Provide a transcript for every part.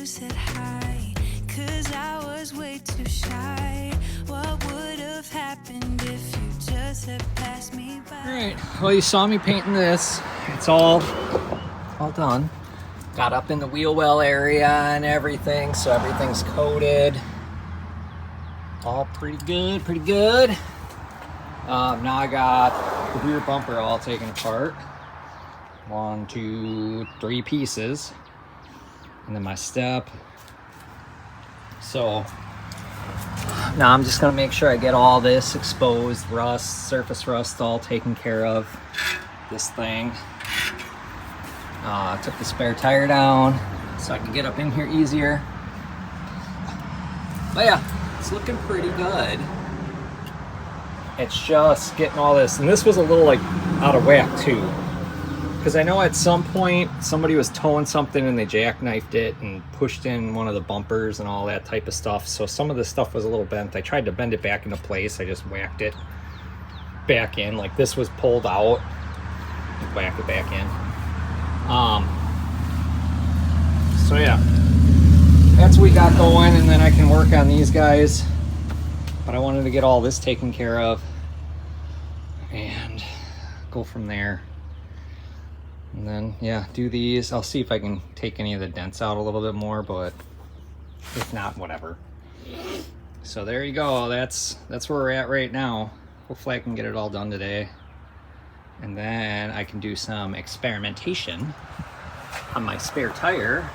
said hi, 'cause I was way too shy. What would have happened if you just had passed me by? All right, well, you saw me painting this. It's all done. Got up in the wheel well area and everything, so everything's coated. All pretty good, pretty good. Now I got the rear bumper all taken apart. 1, 2, 3 pieces. And then my step. So now I'm just gonna make sure I get all this exposed, rust, surface rust all taken care of. This thing. Took the spare tire down so I can get up in here easier. But yeah, it's looking pretty good. It's just getting all this, and this was a little like out of whack too, because I know at some point somebody was towing something and they jackknifed it and pushed in one of the bumpers and all that type of stuff. So some of the stuff was a little bent. I tried to bend it back into place. I just whacked it back in. Like this was pulled out, whack it back in. So yeah, that's what we got going, and then I can work on these guys. But I wanted to get all this taken care of and go from there. And then, yeah, do these. I'll see if I can take any of the dents out a little bit more, but if not, whatever. So there you go. That's where we're at right now. Hopefully I can get it all done today. And then I can do some experimentation on my spare tire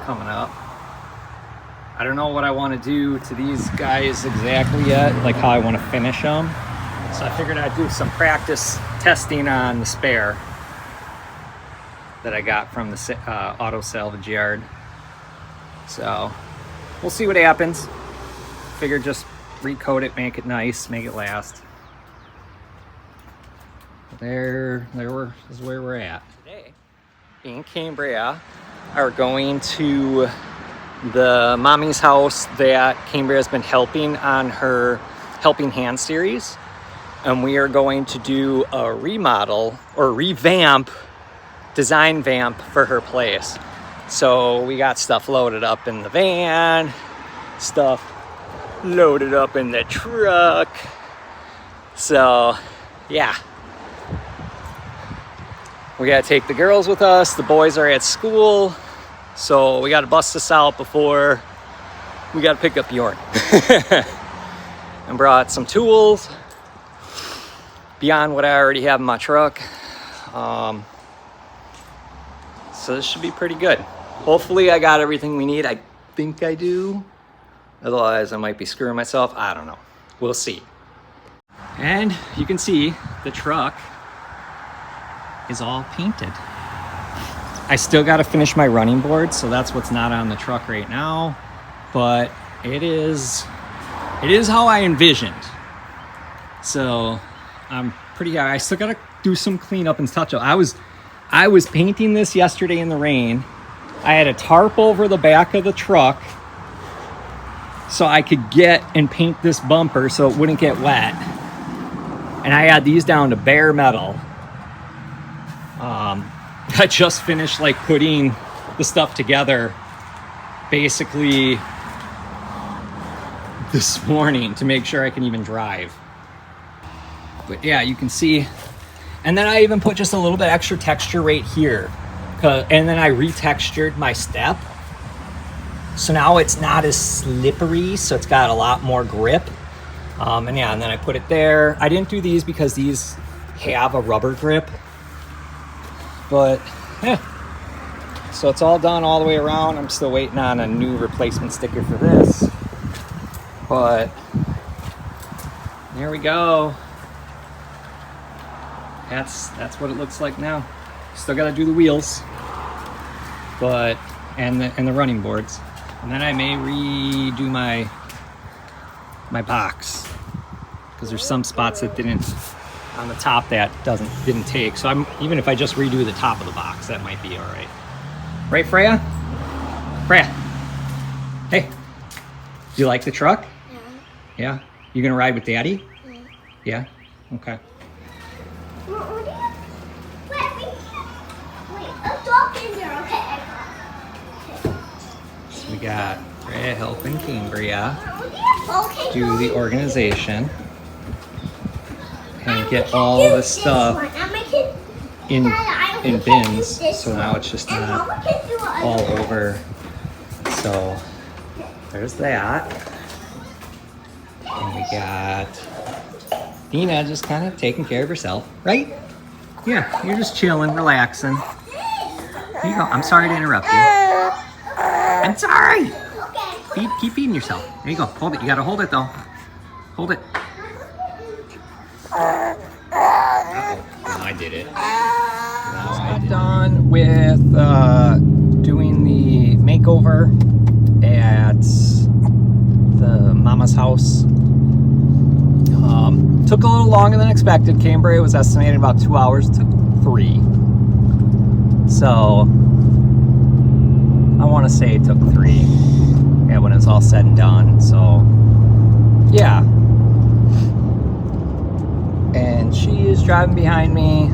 coming up. I don't know what I want to do to these guys exactly yet, like how I want to finish them. So I figured I'd do some practice testing on the spare that I got from the auto salvage yard. So we'll see what happens. Figured just recoat it, make it nice, make it last. There is where we're at. Today, me and Cambria are going to the mommy's house that Cambria has been helping on her Helping Hand series. And we are going to do a remodel or revamp, design vamp for her place. So we got stuff loaded up in the van, stuff loaded up in the truck. So yeah, we gotta take the girls with us. The boys are at school. So we got to bust this out before we got to pick up Bjorn. And brought some tools beyond what I already have in my truck. So this should be pretty good. Hopefully I got everything we need. I think I do. Otherwise I might be screwing myself. I don't know. We'll see. And you can see the truck is all painted. I still got to finish my running board, so that's what's not on the truck right now, but it is how I envisioned. So I'm pretty, I still got to do some cleanup and touch up. I was painting this yesterday in the rain. I had a tarp over the back of the truck so I could get and paint this bumper so it wouldn't get wet. And I had these down to bare metal. I just finished like putting the stuff together basically this morning to make sure I can even drive. But yeah, you can see. And then I even put just a little bit extra texture right here. And then I retextured my step. So now it's not as slippery, so it's got a lot more grip. And yeah, and then I put it there. I didn't do these because these have a rubber grip. But yeah, so it's all done all the way around. I'm still waiting on a new replacement sticker for this, but there we go. That's what it looks like now. Still got to do the wheels, but and the running boards, and then I may redo my box because there's some spots that didn't. On the top that didn't take, so even if I just redo the top of the box, that might be all right. Right, Freya? Freya, hey, do you like the truck? Yeah. You gonna ride with Daddy? Yeah. Okay. Wait, a dog in there, okay. got Freya helping Cambria do the organization and get all the stuff in bins, so now it's just not all over. So there's that. And we got Dina just kind of taking care of herself, right? Yeah, you're just chilling, relaxing. Here you go. I'm sorry to interrupt you. I'm sorry. Keep feeding yourself. There you go. Hold it. You gotta hold it though. Hold it. Uh-oh. Now I did it. I'm done with doing the makeover at the mama's house. Took a little longer than expected. Cambria was estimated about 2 hours. It took 3. So I want to say it took 3. Yeah, when it's all said and done. So yeah. And she is driving behind me.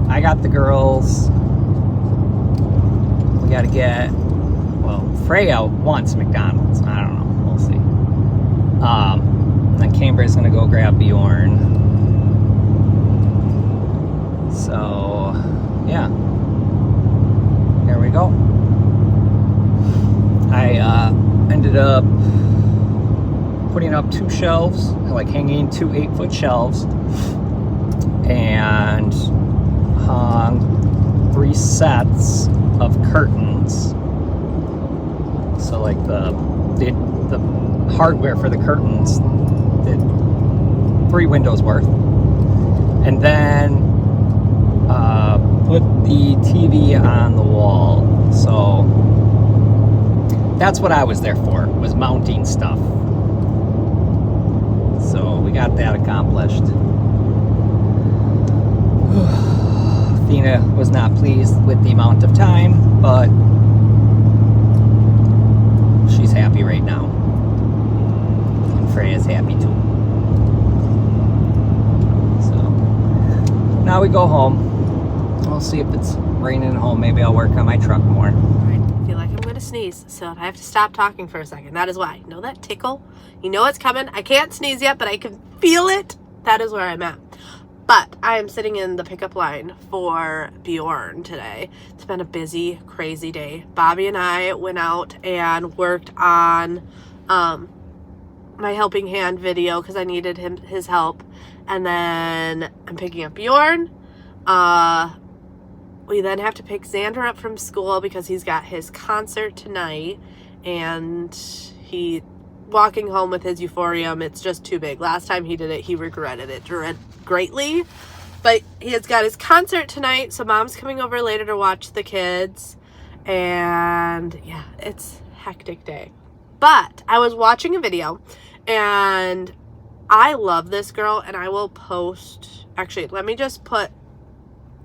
I got the girls. We got to get, well, Freya wants McDonald's. I don't know. We'll see. Then Cambria's going to go grab Bjorn. So, yeah. Here we go. I ended up putting up 2 shelves, like hanging 2 8-foot shelves, and hung 3 sets of curtains. So like the hardware for the curtains did 3 windows worth, and then put the TV on the wall. So that's what I was there for, was mounting stuff. So we got that accomplished. Athena was not pleased with the amount of time, but she's happy right now. And Freya's happy too. So now we go home. We'll see if it's raining at home. Maybe I'll work on my truck more. I feel like I'm going to sneeze, so I have to stop talking for a second. That is why. You know that tickle? You know it's coming. I can't sneeze yet, but I can feel it. That is where I'm at. But I am sitting in the pickup line for Bjorn today. It's been a busy, crazy day. Bobby and I went out and worked on my helping hand video because I needed his help. And then I'm picking up Bjorn. We then have to pick Xander up from school because he's got his concert tonight. And walking home with his euphorium, it's just too big. Last time he did it, he regretted it greatly. But he has got his concert tonight, so Mom's coming over later to watch the kids. And yeah, it's a hectic day. But I was watching a video, and I love this girl, and I will post... Actually, let me just put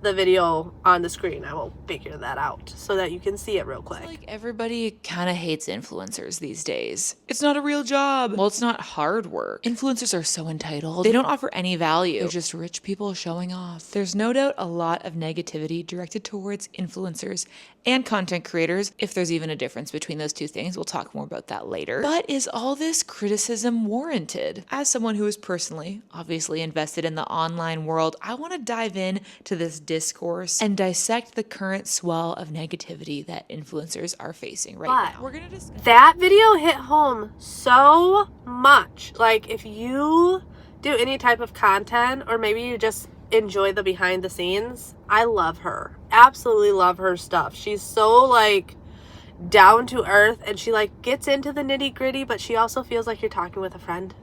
the video on the screen. I will figure that out so that you can see it real quick. Like everybody kind of hates influencers these days. It's not a real job. Well, it's not hard work. Influencers are so entitled. They don't offer any value. They're just rich people showing off. There's no doubt a lot of negativity directed towards influencers and content creators, if there's even a difference between those 2 things. We'll talk more about that later. But is all this criticism warranted? As someone who is personally, obviously invested in the online world, I want to dive in to this discourse and dissect the current swell of negativity that influencers are facing right now. We're gonna discuss that video hit home so much. Like, if you do any type of content, or maybe you just enjoy the behind the scenes, I love her. Absolutely love her stuff. She's so like down to earth, and she like gets into the nitty gritty, but she also feels like you're talking with a friend.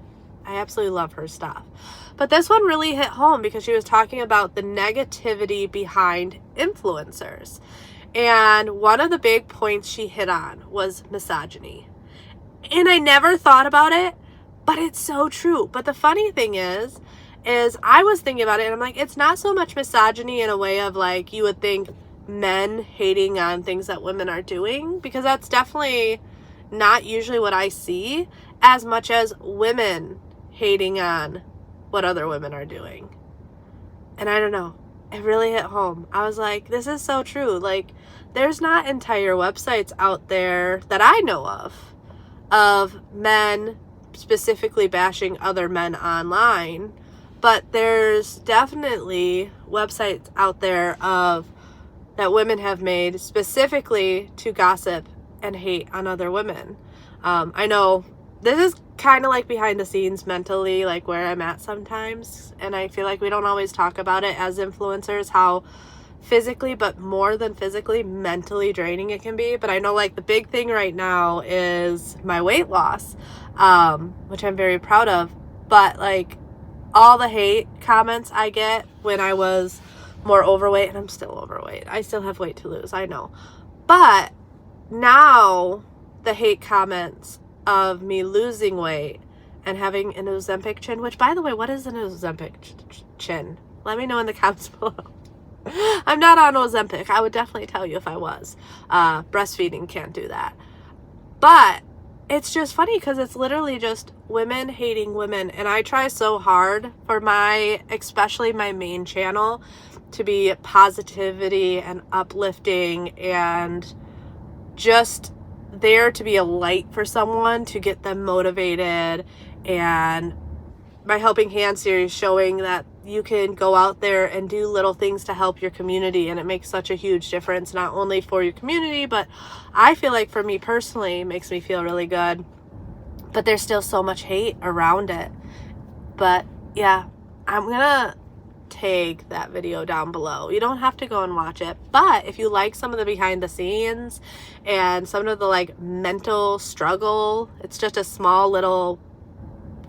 I absolutely love her stuff. But this one really hit home because she was talking about the negativity behind influencers. And one of the big points she hit on was misogyny. And I never thought about it, but it's so true. But the funny thing is I was thinking about it, and I'm like, it's not so much misogyny in a way of like you would think men hating on things that women are doing, because that's definitely not usually what I see, as much as women hating on what other women are doing. And I don't know, it really hit home. I was like, this is so true. Like, there's not entire websites out there that I know of of men specifically bashing other men online, but there's definitely websites out there of that women have made specifically to gossip and hate on other women. I know this is kind of like behind the scenes mentally, like where I'm at sometimes, and I feel like we don't always talk about it as influencers, how physically, but more than physically, mentally draining it can be. But I know like the big thing right now is my weight loss, which I'm very proud of. But like all the hate comments I get when I was more overweight, and I'm still overweight. I still have weight to lose, I know. But now the hate comments of me losing weight and having an Ozempic chin, which by the way, what is an Ozempic chin? Let me know in the comments below. I'm not on Ozempic. I would definitely tell you if I was. Breastfeeding can't do that. But it's just funny because it's literally just women hating women. And I try so hard for especially my main channel, to be positivity and uplifting and just there to be a light for someone, to get them motivated. And my Helping Hand series showing that you can go out there and do little things to help your community, and it makes such a huge difference, not only for your community, but I feel like for me personally, it makes me feel really good. But there's still so much hate around it. But yeah, I'm gonna tag that video down below. You don't have to go and watch it, but if you like some of the behind the scenes and some of the like mental struggle, it's just a small little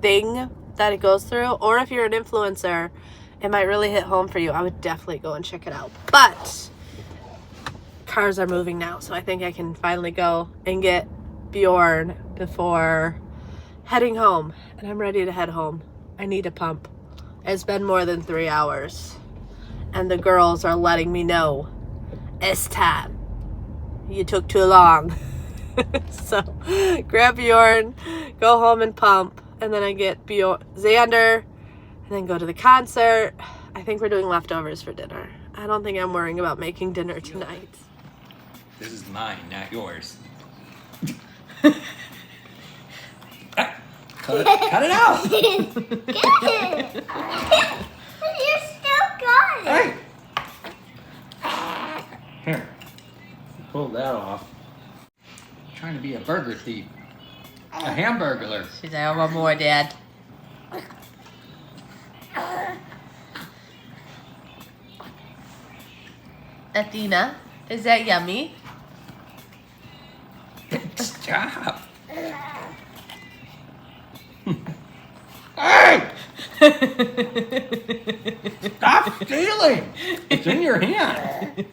thing that it goes through, or if you're an influencer, it might really hit home for you. I would definitely go and check it out. But cars are moving now, so I think I can finally go and get Bjorn before heading home, and I'm ready to head home. I need a pump. It's been more than 3 hours, and the girls are letting me know it's time. You took too long. So grab Bjorn, go home and pump, and then I get Xander, and then go to the concert. I think we're doing leftovers for dinner. I don't think I'm worrying about making dinner tonight. This is mine, not yours. Cut it out! Good. You're still good. Hey! Here. Pull that off. I'm trying to be a burger thief. A hamburglar. She's like, I want more, Dad. Athena, is that yummy? Stop! Hey! Stop stealing! It's in your hand.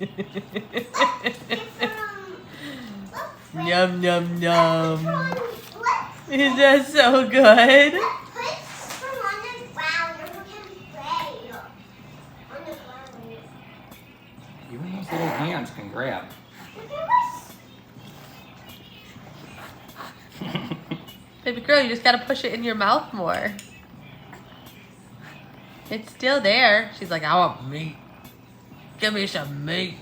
Yum, yum, yum. Is that so good? Even those little hands can grab. Baby girl, you just gotta push it in your mouth more. It's still there. She's like, I want meat. Give me some meat.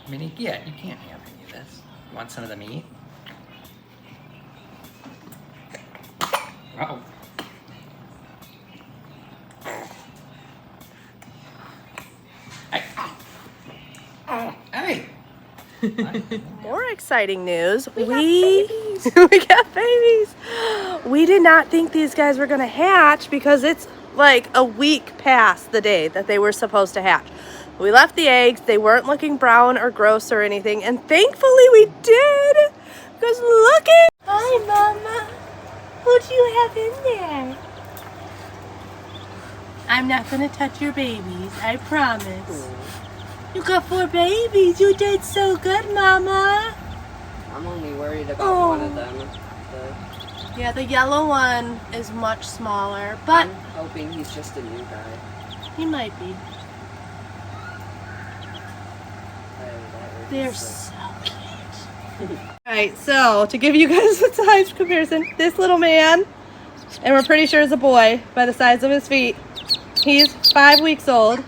I mean, you can't have any of this. You want some of the meat? Uh-oh. Hey! More exciting news. We got babies. We did not think these guys were gonna hatch because it's like a week past the day that they were supposed to hatch. We left the eggs. They weren't looking brown or gross or anything, and thankfully we did. Because look at. Hi, Mama. What do you have in there? I'm not gonna touch your babies. I promise. You got 4 babies. You did so good, Mama. I'm only worried about one of them. Yeah, the yellow one is much smaller, but I'm hoping he's just a new guy. he might be. They're so cute. Alright, so to give you guys a size comparison, this little man, and we're pretty sure is a boy by the size of his feet, he's 5 weeks old,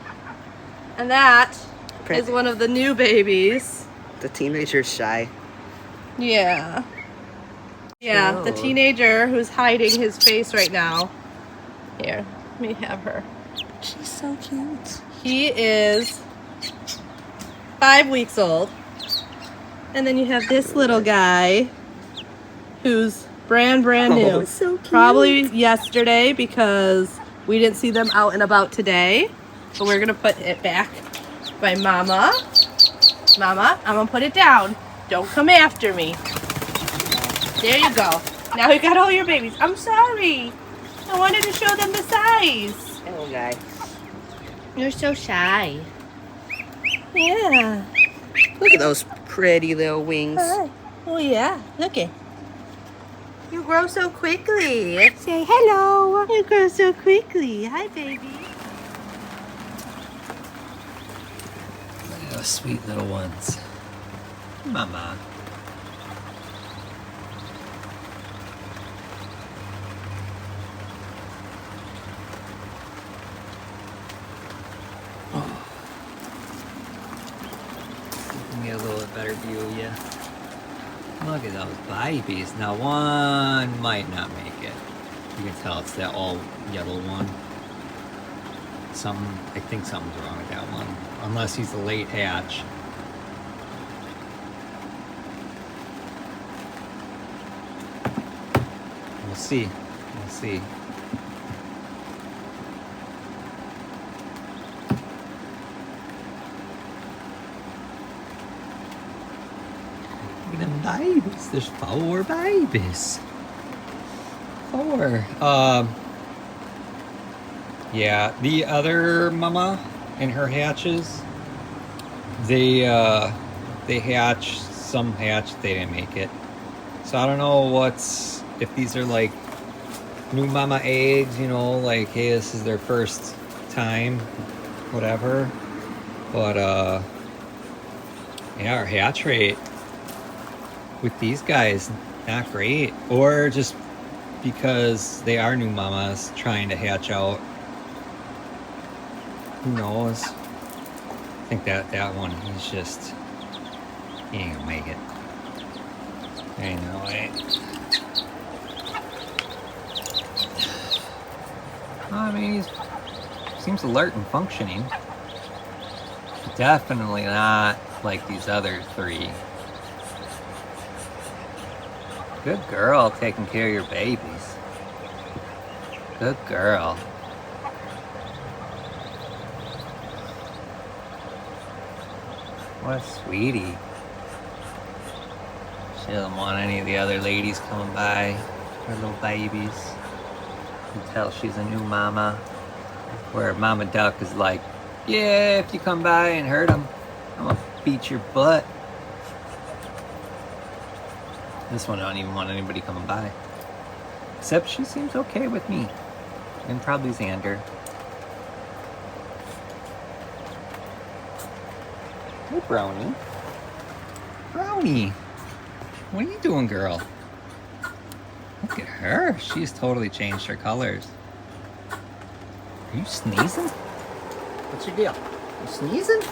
and that is one of the new babies. The teenager's shy. Yeah. Yeah, the teenager who's hiding his face right now. Here, let me have her. She's so cute. He is 5 weeks old. And then you have this little guy who's brand new. So cute. Probably yesterday because we didn't see them out and about today. But we're gonna put it back by Mama. Mama, I'm gonna put it down. Don't come after me. There you go. Now you got all your babies. I'm sorry. I wanted to show them the size. Little guy. You're so shy. Yeah. Look at those pretty little wings. Oh yeah, look it. You grow so quickly. Say hello. You grow so quickly. Hi, baby. Look at those sweet little ones. Mama. Get a little bit better view of you. Look at those babies. Now one might not make it. You can tell it's that all yellow one. I think something's wrong with that one. Unless he's a late hatch. We'll see. We'll see. Look at them babies. There's 4 babies. 4. Yeah, the other mama and her hatches, they hatch, some hatch, they didn't make it. So I don't know if these are like new mama eggs, you know, like, hey, this is their first time, whatever. But, yeah, our hatch rate with these guys, not great. Or just because they are new mamas trying to hatch out. Who knows? I think that one, he's just, he ain't gonna make it. Ain't no way. I mean, he seems alert and functioning. Definitely not like these other 3. Good girl, taking care of your babies. Good girl. What a sweetie. She doesn't want any of the other ladies coming by. Her little babies. You can tell she's a new mama. Where Mama Duck is like, yeah, if you come by and hurt them, I'm gonna beat your butt. This one, I don't even want anybody coming by. Except she seems okay with me. And probably Xander. Hey, Brownie. Brownie. What are you doing, girl? Look at her. She's totally changed her colors. Are you sneezing? What's your deal? You sneezing?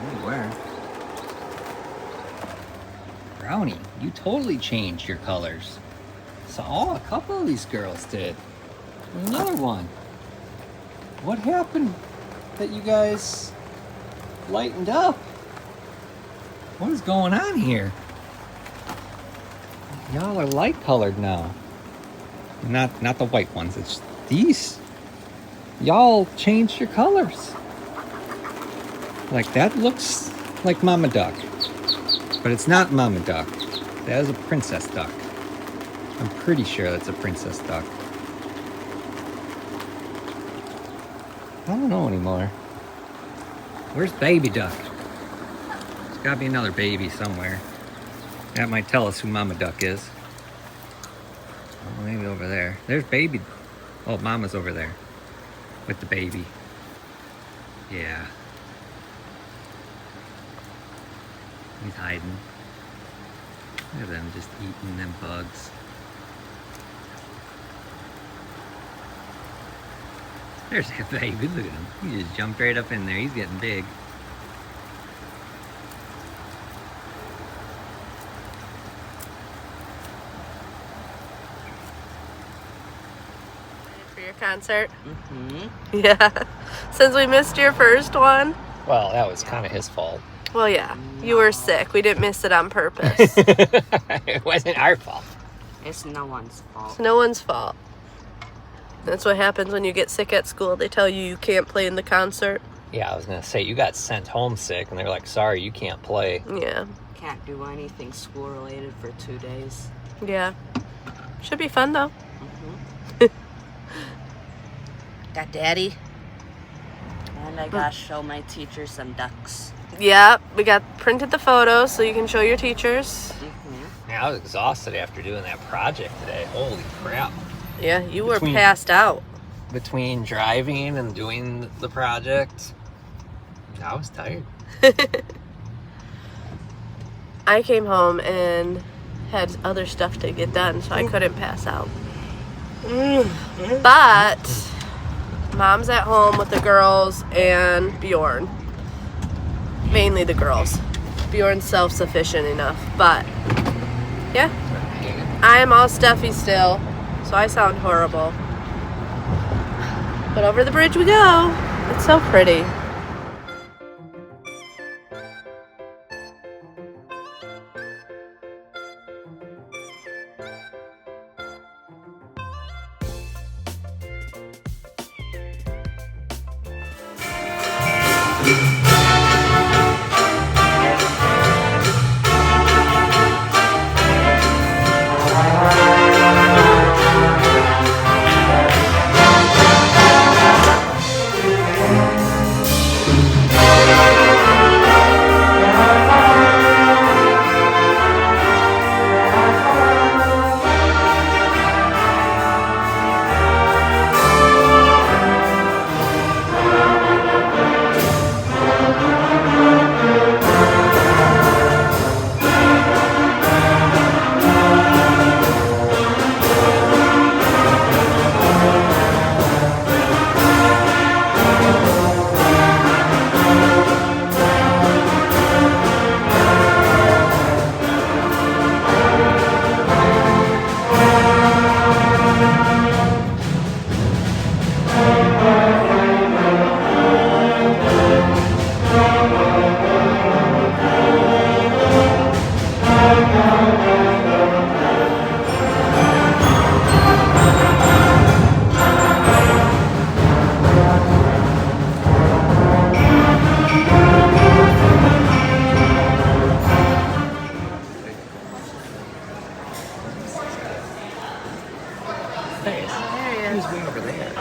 You were. Brownie, you totally changed your colors. So, a couple of these girls did. Another one. What happened that you guys lightened up? What is going on here? Y'all are light colored now. Not the white ones, it's these. Y'all changed your colors. Like, that looks like Mama Duck. But it's not Mama Duck. That is a princess duck. I'm pretty sure that's a princess duck. I don't know anymore. Where's baby duck? There's gotta be another baby somewhere. That might tell us who Mama Duck is. Oh, maybe over there. There's baby. Oh, Mama's over there with the baby. Yeah. He's hiding. Look at them just eating them bugs. There's that baby. Look at him. He just jumped right up in there. He's getting big. your concert? Mm-hmm. Yeah. Since we missed your first one. Well, that was kind of his fault. Well, yeah. You were sick. We didn't miss it on purpose. It wasn't our fault. It's no one's fault. It's no one's fault. That's what happens when you get sick at school. They tell you can't play in the concert. Yeah, I was going to say, you got sent home sick, and they're like, sorry, you can't play. Yeah. Can't do anything school related for 2 days. Yeah. Should be fun, though. Got Daddy. And I gotta show my teacher some ducks. Yeah, we got printed the photos so you can show your teachers. Yeah, I was exhausted after doing that project today. Holy crap. Yeah, you were Between- passed out. Between driving and doing the project, I was tired. I came home and had other stuff to get done, so I couldn't pass out. But Mom's at home with the girls and Bjorn. Mainly the girls. Bjorn's self-sufficient enough, but yeah. I am all stuffy still, so I sound horrible. But over the bridge we go. It's so pretty. He's way over there.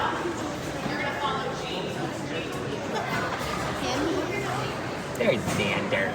There's Xander.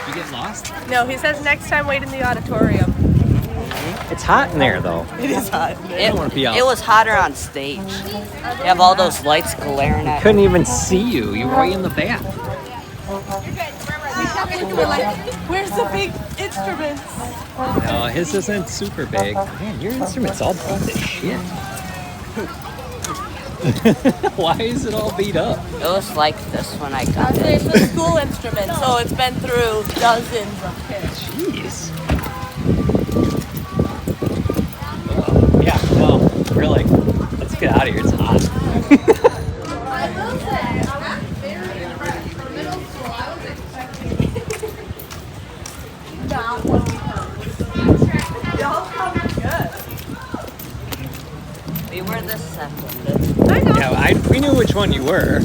You get lost? No, he says next time wait in the auditorium. It's hot in there, though. It is hot. I don't want to be out. It was hotter on stage. You have all those lights glaring at you. Couldn't even see you. You were way in the back. Where's the big instruments? No, his isn't super big. Man, your instrument's all beat to shit. Why is it all beat up? It was like this when I got it. It's a school instrument, so it's been through dozens of kids. Jeez. Oh, yeah, no, really. Let's get out of here. It's hot. I will say, I'm very impressed. For middle school, I was expecting not what we heard. Y'all covered good. We were the second. Yeah, we knew which one you were.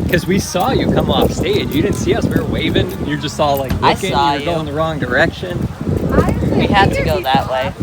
Because we saw you come off stage. You didn't see us. We were waving. You're just all like looking. I saw you were you. going the wrong direction. We had to go that way.